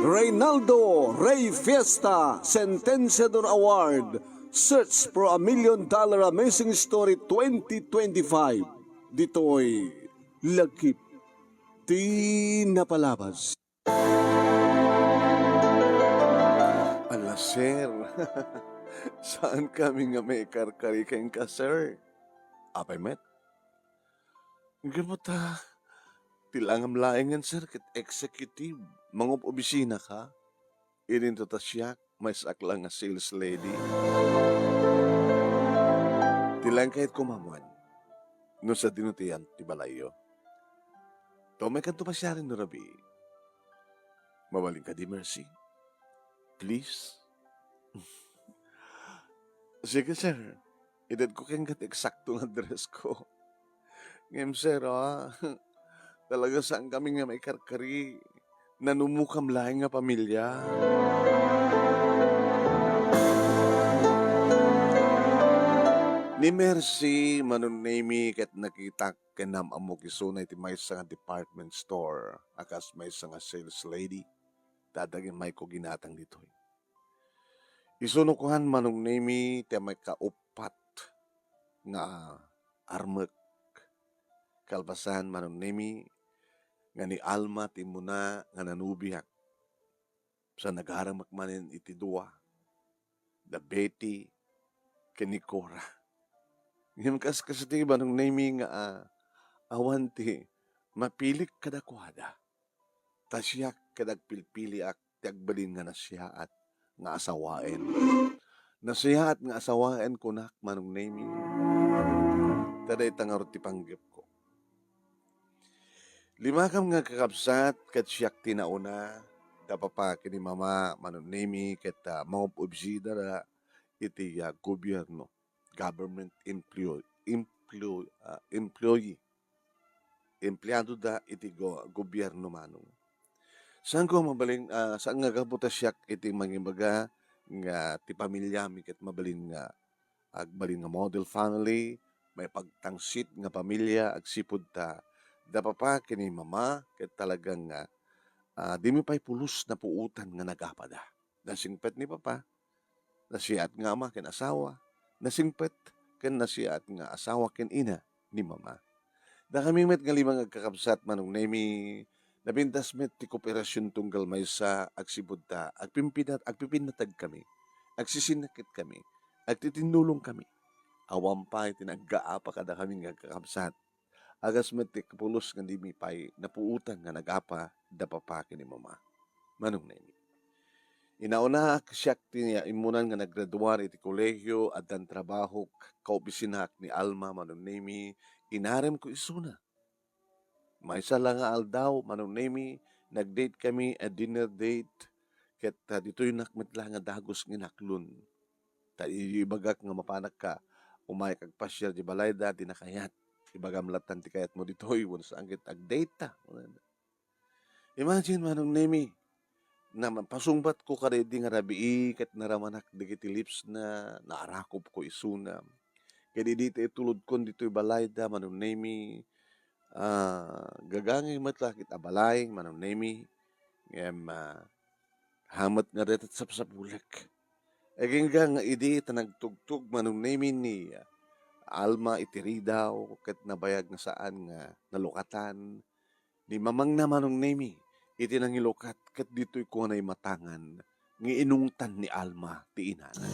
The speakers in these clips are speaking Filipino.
Reynaldo Rey Fiesta Sentenciador Award Search for a $1 Million Amazing Story 2025. Dito'y Lagkip Di Napalabas. Ala, sir. Saan kami nga may karkari kayong ka, sir? Apay, met? Gamata, tilangam laingan, sir, kit executive. Mangup obisina ka. Irin to ta siya, may saklang nga sales lady. Tilang kahit kumamuan. No sa dinutian, tibalayo. Tomay kanto pa siya rin no, Rabi. Mawaling ka di, Mercy. Please? Sige, sir. Edad ko kayong gat eksakto ng address ko. Ngayon, sir, talaga saan kami nga may karkari. Nanumukam laing nga pamilya. Ni Mercy, manunami kat nakita kenam amo kisuna iti may nga department store. Akas may nga sales lady. Dadagin may ko ginatang dito. Isunukuhan manong nemi ti may kaupat nga armek. Kalpasan manong nemi nga ni Alma ti muna nga nanubiak. Sa nagaramak manin iti dua. Da Betty kani Cora. Ngayon kasi manong nemi nga awan ti mapilik kadakwada. Tasyak kadag pilpili ak ti agbalin nga nasyaat nga asawaen. Nasihat nga asawaen ko nak manong nemi. Taday tangarot ti panggip ko. Lima kam nga kakabsat kat siyak tinauna. Dapapa kini mama manong nemi kat mga obsida na iti gobyerno. Government employee. Empleyado da iti gobyerno manong. Saan ko mabaling, saan nga kaputa siyak iti mangibaga nga ti pamilya mi ket mabalin nga agbalin nga model family, may pagtangsit nga pamilya agsipud ta dapapa kini mama ket talagang di mi pay pulos na puutan nga nagapada. Nasingpet ni papa, nasiat nga ama ken asawa, nasingpet ken nasiat nga asawa ken ina ni mama. Da kami met nga limang agkakabsat manong nemi nabintas met ti kooperasyon tunggal maysa agsibud ta agpipinatag kami agsisinakit kami agtitinulong kami awam pa tinaggaapa kada kami nga kakabsat agas met ti kapulos nga di mi pay napuutan nga nagapa dapapa ni mama manong nemi inauna siyak ti imunan nga naggraduar iti kolehiyo at dan trabaho kaobisinak ni Alma manong nemi inarem ko isuna. May isa lang nga aldaw, manong nemi, nag-date kami, a dinner date, ket dito'y nakmitla nga dagos nga naklun. Ibagak nga mapanak ka, umay kag pasyar di balayda, di nakayat. Ibagam latan ti kayat mo dito'y, wala saan kit ag-date ta. Imagine manong nemi, na pasungbat ko karedi nga rabii, ket naramanak digiti lips na naarakop ko isuna. Kaya dito itulod kon dito'y balayda, manong nemi, gagangay matlakit abalay, manong nemi, ngem hamat nga retat sapsapulek. Eging nga idi tanagtugtog manong nemi ni Alma itiridaw, ket nabayag nga saan nga nalukatan, ni mamang na manong nemi, iti nangilukat, ket dito'y kunay matangan, nga inungtan ni Alma ti inanan.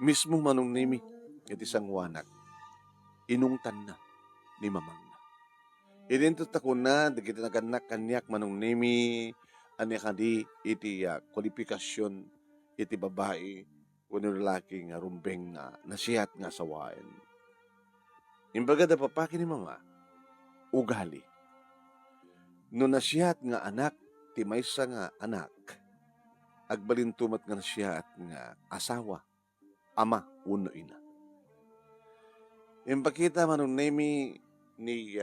Mismo manong nemi, iti sangwanak, inungtan na ni mamang na. Inintot ako na, dagiti naganak kanyak manong nemi, anya kadi iti kwalifikasyon iti babae, kuno lalaki nga rumbeng nga nasiyat nga sawain. Imbaga da papaki ni mama, ugali. No nasiyat nga anak, ti maysa nga anak, agbalintumat nga nasiyat nga asawa, ama, uno ina. Impakita manong nemi ni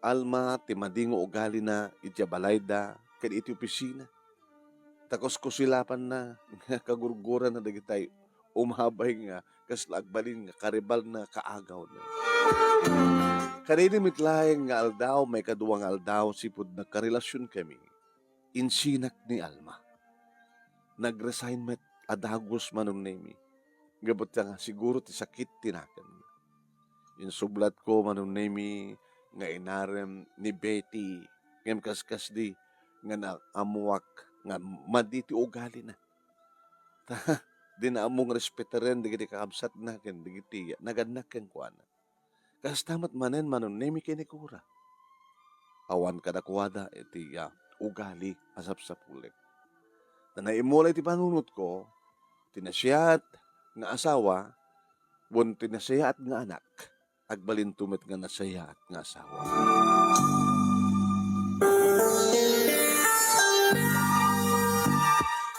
Alma ti madingo ugali na iti balayda ken iti opisina. Takos kusilapan na nga kagurguran na dagitay umabay nga kasla agbalin nga karibal na kaagaw na. Kanini mitlaeng nga aldaw, may kaduwang aldaw, sipud nagkarelasyon kami. Insinak ni Alma. Nag-resignment adagos manong nemi. Gabot nga siguro ti sakit tinakan. Yung sublat ko manong nemi nga inarem ni Betty. Ngem kaskas di nga naamuak nga maditi ugali na. Di na among respetaren digiti kakabsat na ken digiti naganak ken kuana. Kas tamat manen manon nemi kinikura. Awan kadakwada iti ugali asap sa pulik. Na naimulay ti panunot ko, tinasiyat nga asawa, won tinasiyat nga anak, agbalin tumet nga nasayat nga asawa.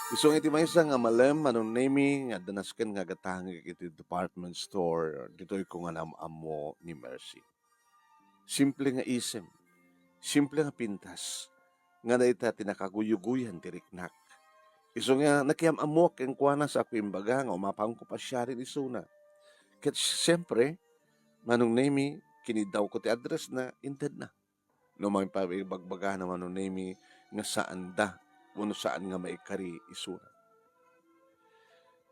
Isong iti maysa nga malem manon nemi nga danasken nga gatangi iti department store ditoy ko nga namamo ni Mercy. Simple nga isem, simple nga pintas, nga naita tinakaguyuguyan ti riknak. Iso nga nakiamamok ang kuana sa ako imbaga nga umapang ko pa siya rin isuna. Ket siyempre, manong nemi, kinidaw ko ti address na inted na. No may pabagbaga na manong nemi nga saan da, uno saan nga maikari isuna.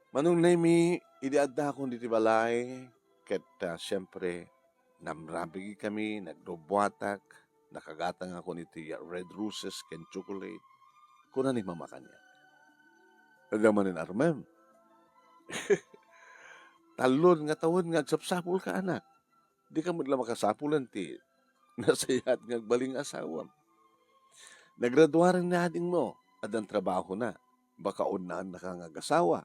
Manong nemi, idiadda ko diti balay, ket siyempre, namrabigi kami, nagdobuatak, nakagatang ako niti red roses ken chocolate, kuna ni mama kanya. Nagamanin armem. Talon nga tawon nga agsapsapul ka anak. Di ka mo lang makasapulan ti nasayat nga baling asawa. Nagraduaran na ading mo. Adang trabaho na. Baka unaan na ka nga asawa.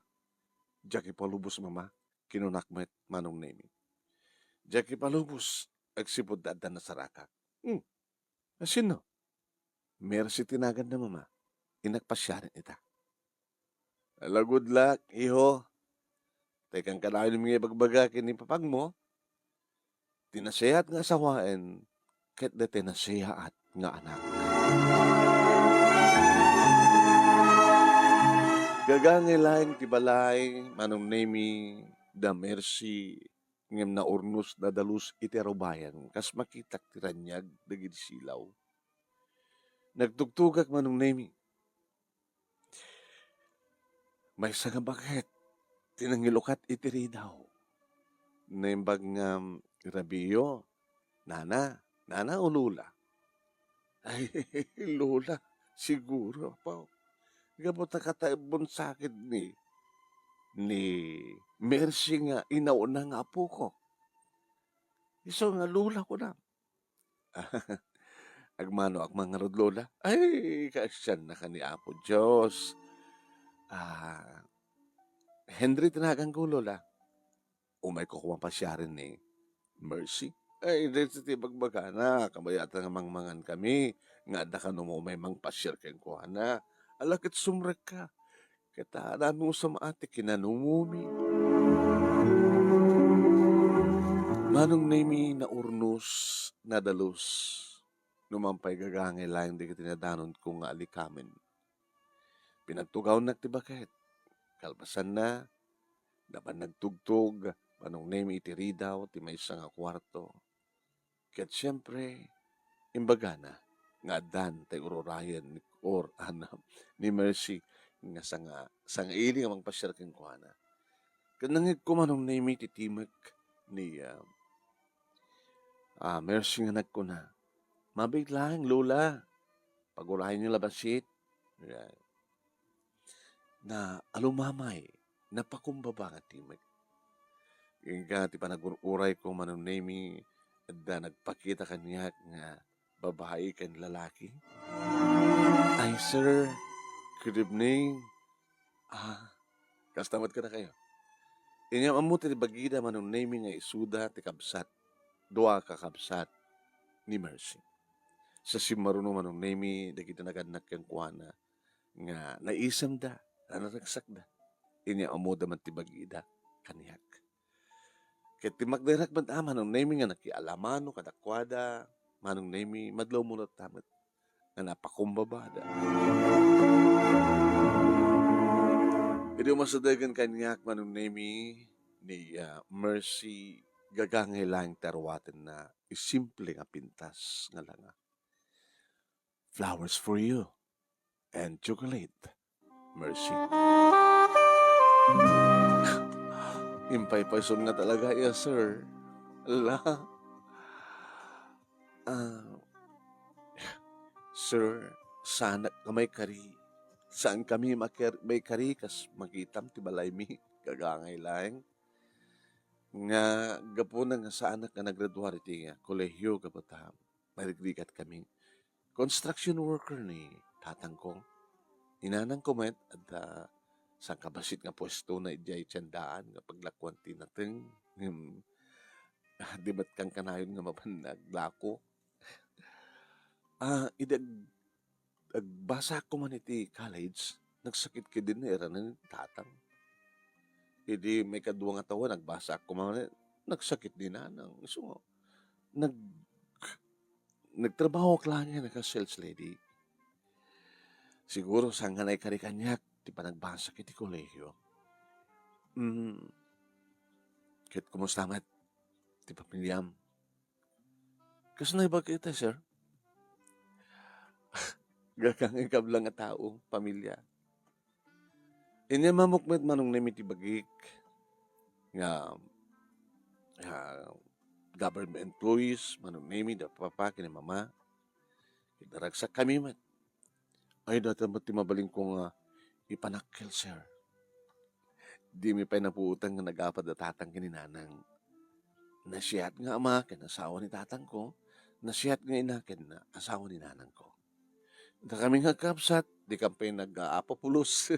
Jackie palubos mama. Kinunakmet manong nemi. Jackie palubos. Agsipod dadan na sarakak. Asino? Mercy tinagan na mama. Inagpasyarin ita. Ala, good luck, iho. Tekang kanayon mga bagbaga kini papag mo. Tinasayat nga asawaen, ket de tinasayat nga anak. Gagangay laing tibalay, manong nemi, da Mercy, ngem na urnos na dalus iterobayan, kas makitak tiranyag, dagid silaw. Nagtugtugak manong nemi. May nga bakit, tinangilukat itiri daw. Naimbag nga rabiyo, nana o lula? Ay, lula, siguro pa. Gabot na kataibon sakit ni Mercy nga inauna nga apo ko. Iso nga lula ko na. Agmano ak mga lola. Ay, kasyan na ka ni Apo Diyos. Henry tinagang ko, lola. Umay ko kumang pasya rin ni Mercy. Ay, dito ti bagbaga na. Kabayatan nga mangmangan kami. Nga da ka numumay mang pasyar keng kuha na. Alakit sumrek ka. Kita nanu sa maati kinanumumi. Manong nemi na urnos na dalus. Numampay gagangay lang di tinadanon kong nga alikamin. Pinagtugaw na ti bakit. Kalpasan na, dapat nagtugtog, manong nemi itiri daw, ti may isang kwarto. Kaya't siyempre, imbaga na, nga dan, tay urorayan, or ni Mercy, nga sanga ili nga magpasyar king kuhana. Kanangit ko manong nemi titimek ni Mercy nga nagkuna. Mabig lang, lola. Pagurahin niyo labasit. Yeah. Na alumamay, napakumbaba nga timek. Nga ti panagururay ko manong nemi, da nagpakita kanya nga babae kan lalaki. Ay, sir, good evening. Kastamat ka na kayo. Inyong amuti ti bagida manong nemi nga isuda ti kabsat, dua ka kabsat ni Mercy. Sa simaruno manong nemi, da kita naganak kang kuwana, nga naisam da, nanaragsak da. Inya amuda man ti bagida, kaniyak. Kaya ti magdarak man manong nemi nga nakialamano, kadakwada, manong nemi, madlaw mo na tamat, nga napakumbabada. Ito masadagan kanyak manong nemi, ni Mercy, gagangay lang tarwaten na isimple nga pintas nga lang. Flowers for you and chocolate, Mercy. Impay-payson nga talaga iya, sir. Ala, ah, sir, sana ka may kari. Saan kami may kari kas magitam ti balay mi gagangay lang. Nga gapunan nga sa anak nga nagraduar iti nga kolehiyo kabatam. Marigrigat kami. Construction worker ni tatang ko. Inanang comment at sa kabasit nga pwesto na ijay tiyandaan nga paglakwan tinateng. Di ba't kang kanayon nga mapanag idag agbasa ko man iti college, nagsakit ka din na era ng tatang. Hindi may kadwa nga tawa, nagbasa ko man, nagsakit din na. So, nag, nagtrabaho ka lang yan, naka-sales lady. Siguro sa nga kari kanyak, di pa nagbasa kiti kolehiyo. Kit kumusta mat, di pa pilyam. Kasi na iba kita, sir. Gakang ikablang nga tao, pamilya. Inya mamukmet manong nemiti bagik nga government employees, manong nemi da papa kini mama. Idaragsak kami man. Ay dati mo mabaling kong ipanakil, sir. Di mi pa napuutang nga nag-apad na tatang kininanang. Nasiyat nga ama, asawa ni tatang ko. Nasiyat nga inakin na asawa ni nanang ko. Da kami nga kapsat, di kami nag-aapapulos.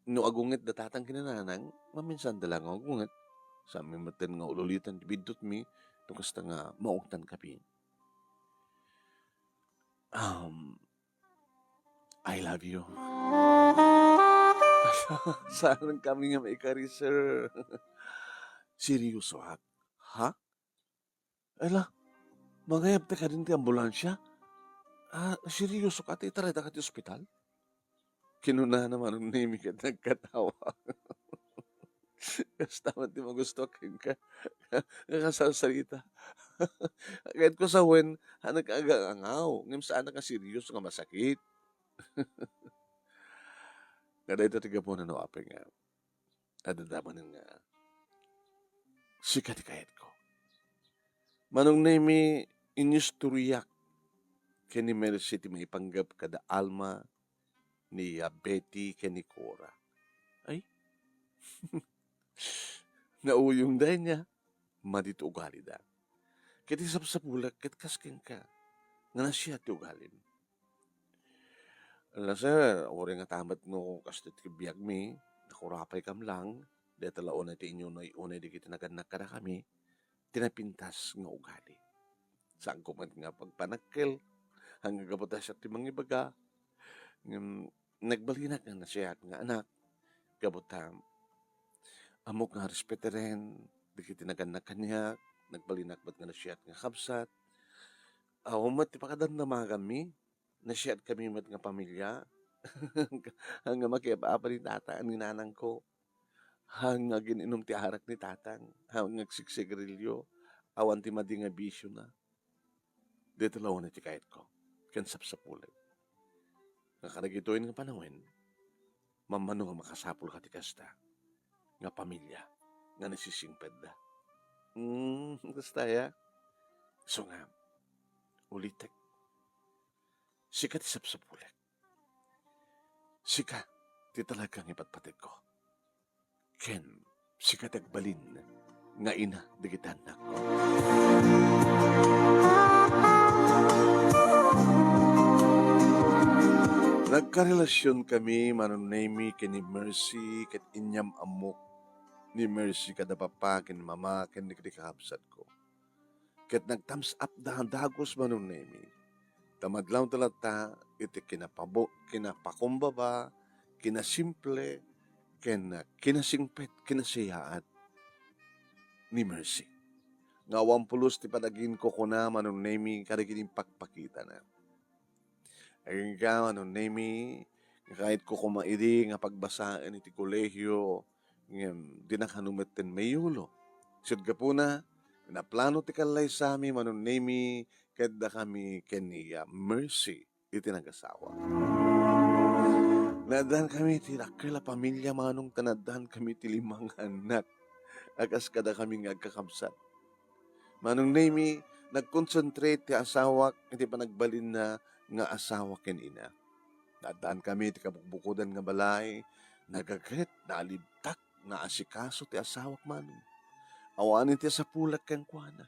No agungit da tatang kinananang, maminsan dalang agungit. Sa amin matin nga ululitan, bidot mi, tukasta nga maugtan kapi. I love you. Saan kami nga maikari, sir? Seryoso, ha? Ala, magayab ka din ti ambulansya? Seryoso ka, titara ka ti ospital? Kinuna naman ang name ka nagkatawa. Kasi tama di mo gusto ka nakasalsalita. Kahit ko sa when, nag-agangaw. Ngayon saan ka seryoso nga masakit. Kada ito tiga po na nawapin nga. Adadaman nga. Sikat kahit ko. Manong name inyusturiyak kini Mercy ti maipanggap kada alma ni Betty kani Cora. Ay, nauyong dahil niya, madito ugali da. Kiti sapsapulak, kit kasking ka, nga na siya ti ugalin. Alam sir, ori nga tamat no kastit kibiyag mi, nakurapay kam lang, dahil talaon na ti inyo na iunay di kita naganak ka na kami, tinapintas nga ugali. Saan ko man nga pagpanakil, hanggang kaputas at timang ibaga, nagbalinak nga na siya nga anak, kabutam, amok nga respeteren, di kita naganak kanya, nagbalinak ba't nga na siya nga kapsat, umat ti pakadan na mga kami, na siya kami mat nga pamilya, hanggang makiapa ni tata, ni nanang ko, hanggang gininom ti harak ni tatang, hanggang nagsiksigarilyo, awan ti madi nga bisyo na. Dito lawan na ti kahit ko, kansap sa pulag. Nakaragituin nga panawin, mamano nga makasapul ka ti kasta, nga pamilya, nga nasisingped da. Basta ya. So nga, ulitek, sika ti sapsapulag. Sika, ti talagang ipatpatid ko. Ken, sika tagbalin, nga ina, digitan na ko. Nagkarelasyon kami, manunaymi, kini Mercy, kat inyam amok, ni Mercy kada papa, kini mama, kini kakabsat ko. Kat nag-thumbs up dagos manunaymi. Tamadlaw talata, iti kinapakumbaba, kinasimple, kinasingpet, kinasiyaat ni Mercy. Nga 80 ti padagin ko kuna manunaymi, kada kining pagpakita na. Ayun ka, nemi, kahit ko kumairi nga pagbasaan iti kolehiyo, ngem dinakanumet ten mayulo. Sud ka po na, naplano ti kalay sa amin, manong name kadda kami kaniya mercy iti nagasawa. Nadahan kami ti dakkel a pamilya manong tanadahan kami ti 5 anak. Akas kada kami nga agkakabsat. Manong name nag-concentrate ti asawak iti panagbalin na nga asawa ken ina. Nadaan kami ti kabukbukodan nga balay, nagaget, nalibtak, naasikaso ti asawak manong. Awanin ti sa pulak ken kuana.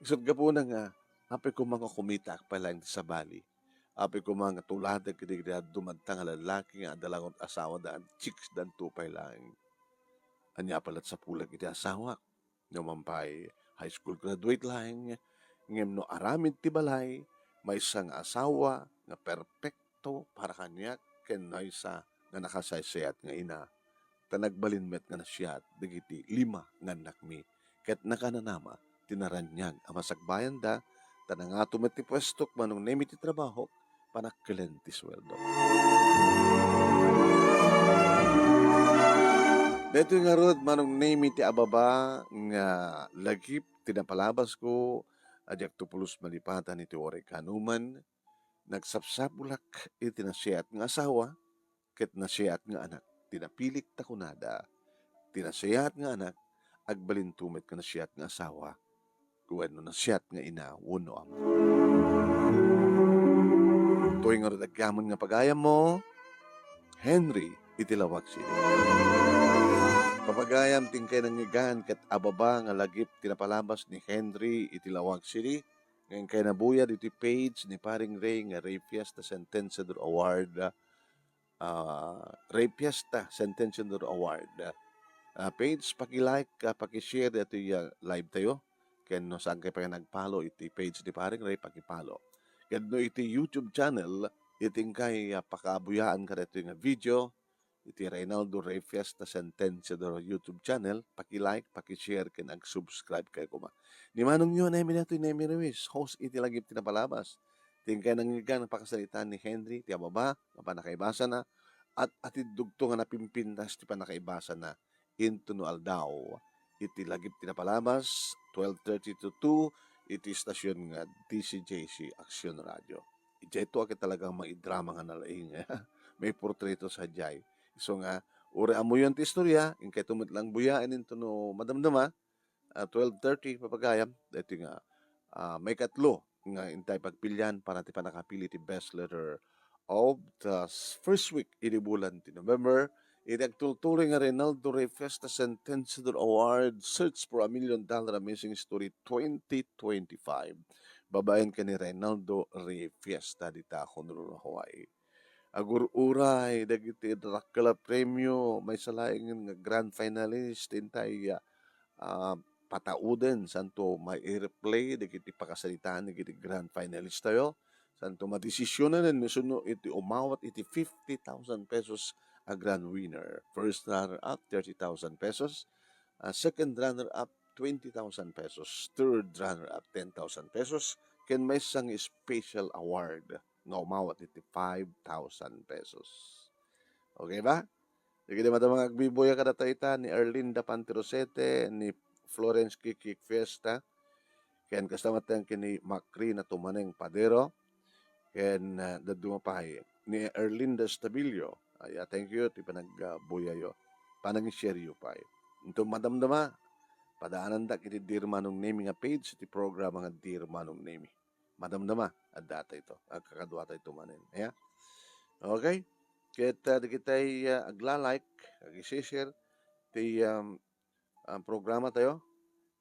Isod ka po na nga, apay ko mga kumita pa lang sa bali. Apay ko mga tuladag kiti dumagtang nga lalaki nga adalangot asawa daan chicks dan tupay lang. Anya palat sa pulag iti asawa. Numampay high school graduate lang. Ngem no aramid ti balay, may isang asawa nga perpekto para kanya ken na isa nga nakasaysayat nga ina. Tanagbalin met nga nasyat digiti 5 nga anak mi. Ket nakananama tinaranyag amasakbayan da tanangato met ti pwestok manong nemi ti trabaho panakkilen ti sweldo. Dito nga rod manong nemi ti ababa nga lagip tinapalabas ko adyak tupulos malipatan iti oray kanuman nagsapsapulak iti nasiyat nga asawa ket nasiyat nga anak tinapilik ta kunada tinasiyat nga anak agbalintumet ka nasiyat nga asawa kuwenno nasiyat nga ina wenno ama. Tuwing nga rod agyaman nga pagayam mo Henry itilawag sila. Papagayam tingkay nangigan ket ababa nga lagip tinapalabas ni Henry itilawag City. Ngayon kay nabuya dito page ni Paring Ray nga Ray Fiesta Sentenciador Award. Ray Fiesta Sentenciador Award. Page, paki-like, paki-share dito yung live tayo. Ken no saan kayo pa nagpalo iti page ni Paring Ray, paki-follow. Ken no iti YouTube channel, iting kay pakabuyaan ka dito yung video. Iti Reynaldo Ray Fiesta Sentenciador YouTube channel, paki-like, paki-share, ken ag-subscribe kayo kuma. Ni manong yun, namin nato yung Nemi Ruiz, host iti lagip tinapalabas. Tingkay nangigan ang pakasalitan ni Henry, ti ababa, nga panakaibasa na, at atidugto nga napimpintas ti panakaibasa na, into no aldaw. Iti lagip tinapalabas, 12:30 to 2, iti stasyon nga DCJC Action Radio. Ito akit talagang maidrama nga nalaing. May portreto sa jay. So nga, uri amo yun ti istorya, in kay tumit lang buyaan into no madamdama, 12:30 papagayam, dito nga, may katlo nga intay pagpilyan para ti panakapili ti best letter of the first week ini bulan ti November. Itagtultuloy nga Reynaldo Ray Fiesta Sentenciador Award Search for $1 Million Amazing Story 2025. Babayan ka ni Reynaldo Ray Fiesta dita Honolulu, Hawaii. Agur-uray, dagiti Dracula Premio, may salaing nga grand finalist, intay patauden, santo may airplay, dagiti pakasalitaan, dagiti grand finalist tayo, santo madesisyonan na suno iti umawat iti 50,000 pesos a grand winner. First runner-up, 30,000 pesos. Second runner-up, 20,000 pesos. Third runner-up, 10,000 pesos. Ken may isang special award nga umawat iti 5,000 pesos. Okay ba? Sige naman mga agbiboya kadataita ni Erlinda Pantirosete, ni Florence Kikik Fiesta, ken kasama tayong kini Macri na tumaneng padero, ken dadumapay ni Erlinda Stabilio. Thank you, ti panagbuya yo. Panang-share yo pa. Ito madamdama, padaanan da kiti Dear Manong Nemi nga page, ti programa nga Dear Manong Nemi. Madamdama, at data ito. Kakadwa tayo tumanin. Yeah? Okay? Kita kita'y agla-like, ag-share, ti programa tayo.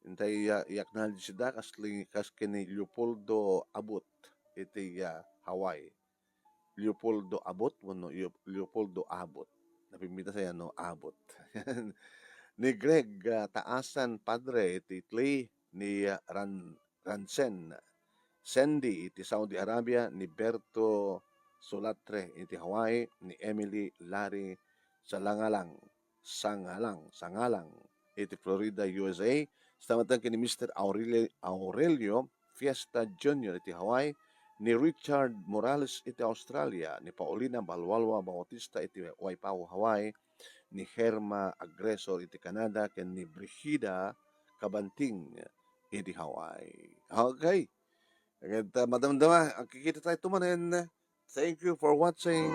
Intay i-acknowledge sida kas kini Leopoldo Abot, iti Hawaii. Leopoldo Abot, Leopoldo Abot. Napimita saya no Abot. Ni Greg Taasan Padre, iti Clay, ni Ransen Sandy, iti Saudi Arabia, ni Berto Solatre, iti Hawaii, ni Emily Larry Sangalang, iti Florida, USA. Samantang kini Mr. Aurelio Fiesta Jr. iti Hawaii, ni Richard Morales iti Australia, ni Paulina Balwalwa Bautista iti Waipahu, Hawaii, ni Herma Agresor iti Canada ken ni Brigida Kabanting iti Hawaii. Okay. At madamdama, ang kikita tayo tumanin. Thank you for watching.